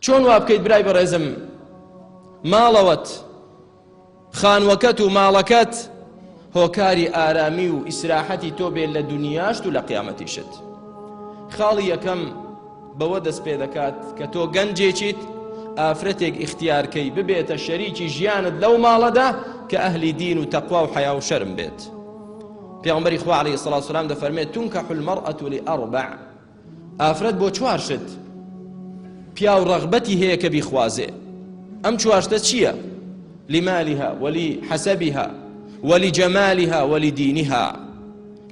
چۆن وا بکەیت برای بەڕێزم ماڵەوەت خانوەکەت و ماڵەکەت هۆکاری ئارامی و ئیسراحەتی تۆ بێت لە دنیاشت و لە قیامەتیشت. خاڵی یەکەم بەوە دەست پێ دەکات کە تۆ گەنجێکیت ئافرەتێک ئیختیارکەی ببێتە شەریکی ژیانت لەو ماڵەدا کە ئەهلی دین و تەقوا و حیا و شەرم بێت. پێغەمبەری خوا عەلەیهی سەڵاتو وسەلام دەفەرمێت تونکەحو المەرئەة لئەربع، ئافرەت بۆ چوار شت پیا و ڕەغبەتی هەیە کە بیخوازێ. ئەم چوار شتە چییە؟ لمالها ولحسبها ولجمالها ولدينها.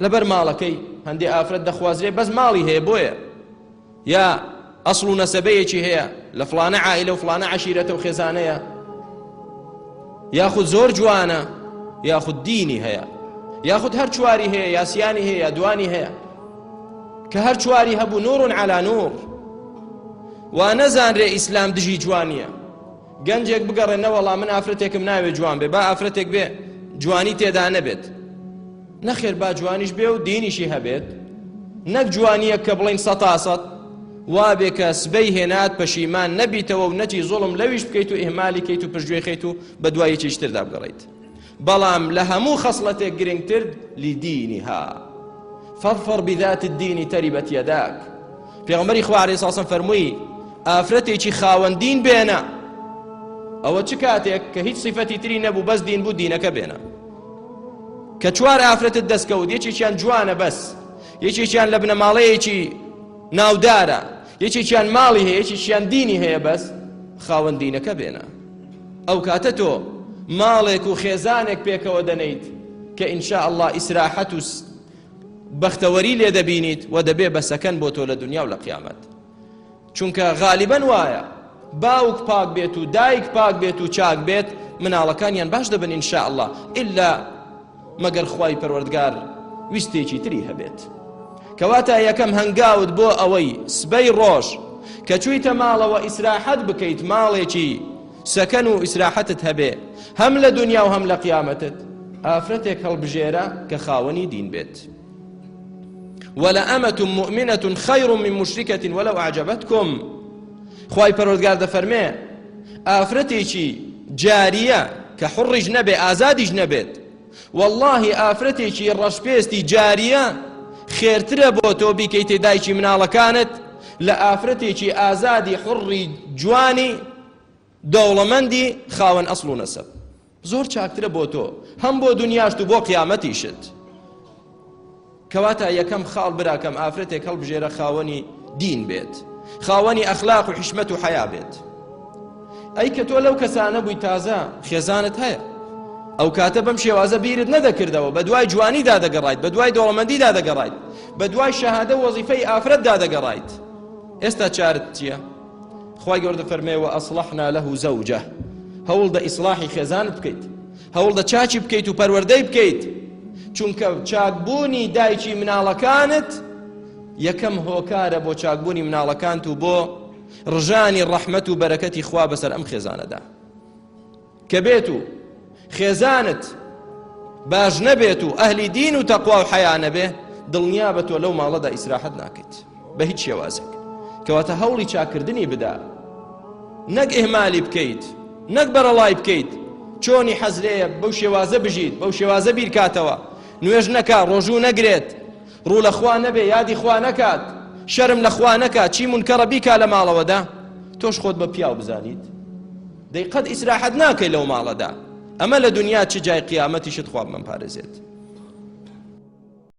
لەبەر ماڵەکەی هەندێ ئافرەت دەخوازرێ بەس ماڵی هەیە بۆیە، یا ئەسڵ و نەسەبەیەکی هەیە لە فڵانە عائیلە و فڵانە عەشیرەتە و خێزانەیە، یاخود زۆر جوانە، یاخود دینی هەیە، یاخود هەر چواری هەیە، یاسیانی هەیە یا دوانی هەیە، کە هەر چواری هەبوو نور على نور. وا نەزانرێ ئیسلام دژی جوانیە. گەنجێک بگەڕێنە وەڵام من ئافرەتێکم ناوێ جوان بێ، با ئافرەتێک بێ جوانی تێدا نەبێت. نەخێر با جوانیش بێ و دینیشی هەبێت، نەک جوانیە کە بڵین سەتاسەد وا بێ کە سبەی هێنات پەشیمان نەبیتەوە و نەچی زوڵم لەویش بکەیت و ئیهمالی کەیت و پشتگوێ خەیت و بە دوای یەکێکی تردا بگەڕیت. بەڵام لە هەموو خەسڵەتێک گرنگتر لدینها فاظفر بذات الدین تربت یداک. پێغەمبەری خوا عەلەیهی سەڵاتو وسەلام فەرمووی ئافرەتێکی خاوەندین بێنە، ئەوە چ کاتێک کە هیچ صفەتی تری نەبوو بەس دین بوو دینەکە بێنە. کە چوار ئافرەتت دەستکەوت، یەکێکیان جوانە بەس، یەکێکیان لە بنەماڵەیەکی ناودارە، یەکێکیان ماڵی هەیە، یەکێکیان دینی هەیە، بەس خاوەندینەکە بێنە. ئەو کاتە تۆ ماڵێک و خێزانێک پێکەوە دەنەیت کە ئینشاء الله ئیسراحەت و بەختەوەری لێ دەبینیت و دەبێ بەسەکەن بۆ تۆ لە دنیا و لە قیامەت. چونکە غالیبەن وایە باوک پاک بێت و دایک پاک بێت و چاک بێت مناڵەکانیان باش دەبن ئینشاء الله، ئللا مەگەر خوای پەروەردگار ویستێکی تری هەبێت. کەواتە یەکەم هەنگاوت بۆ ئەوەی سبەی ڕۆژ کە چوویتە ماڵەوە ئیسراحەت بکەیت، ماڵێکی سەکەن و ئیسراحەتت هەبێ هەم لە دنیا و هەم لە قیامەتت، ئافرەتێک هەڵبژێرە کە خاوەنی دین بێت. ولأمة مؤمنة خير من مشركة ولو أعجبتكم. خوای پەروەردگار دەفەرمێ ئافرەتێکی جاریە کە حڕیش نەبێ ئازادیش نەبێت، واللهی ئافرەتێکی ڕەشپێستی جاریە خێرترە بۆ تۆ بیکەیتێ دایکی مناڵەکانت لە ئافرەتێکی ئازادی حڕی جوانی دەوڵەمەندی خاوەن ئەسڵ و نەسەب. زۆر چاکترە بۆ تۆ هەم بۆ دنیاشت و بۆ قیامەتیشت. کەواتە یەکەم خاڵ براکەم ئافرەتێک هەڵبژێرە خاوەنی دین بێت، خاوەنی ئەخلاق و حشمەت و حیا بێت. ئەی کە تۆ لەو کەسانە بووی تازە خێزانت هەیە، ئەو کاتە بەم شێوازە بیرت نەدەکردەوە، بە دوای جوانیدا دەگەڕایت، بە دوای دەوڵەمەندیدا دەگەڕایت، بە دوای شەهادە وەزیفەی ئافرەتدا دەگەڕایت. ئێستا چارت چییە؟ خوای گەورە دەفەرمێ وەئەصلەحنا لەه زەوجە، هەوڵ دە ئیسلاحی خێزانت بکەیت، هەوڵ دە چاچی بکەیت و پەروەردەی بکەیت، چونکە چاکبوونی دایکی مناڵەکانت یەکەم هۆکارە بۆ چاکبوونی مناڵەکانت و بۆ ڕژانی ڕەحمەت و بەرەکەتی خوا بەسەر ئەم خێزانەدا. کە بێت و خێزانت باش نەبێت و ئەهلی دین و تەقوا و حیا نەبێ، دڵنیا بە تۆ لەو ماڵەدا ئیسراحەت ناکەیت بە هیچ شێوازێک. کەواتە هەوڵی چاکردنی بدا، نەک ئیهمالی بکەیت، نەک بەرەڵای بکەیت، چۆنی حەزرەیە بەو شێوازە بژیت، بەو شێوازە بیرکاتەوە، نوێژ نەکا، ڕۆژوو نەگرێت، ڕوو لە خوا نەبێ، یادی خوا نەکات، شەرم لە خوا نەکات، چی منکەڕە بیکا لە ماڵەوەدا، تۆش خۆت بە پیاو بزانیت دەی قەت ئیسراحەت ناکەی لەو ماڵەدا. ئەمە لە دنیا چ جای قیامەتیشت خوا بمەپارێزێت.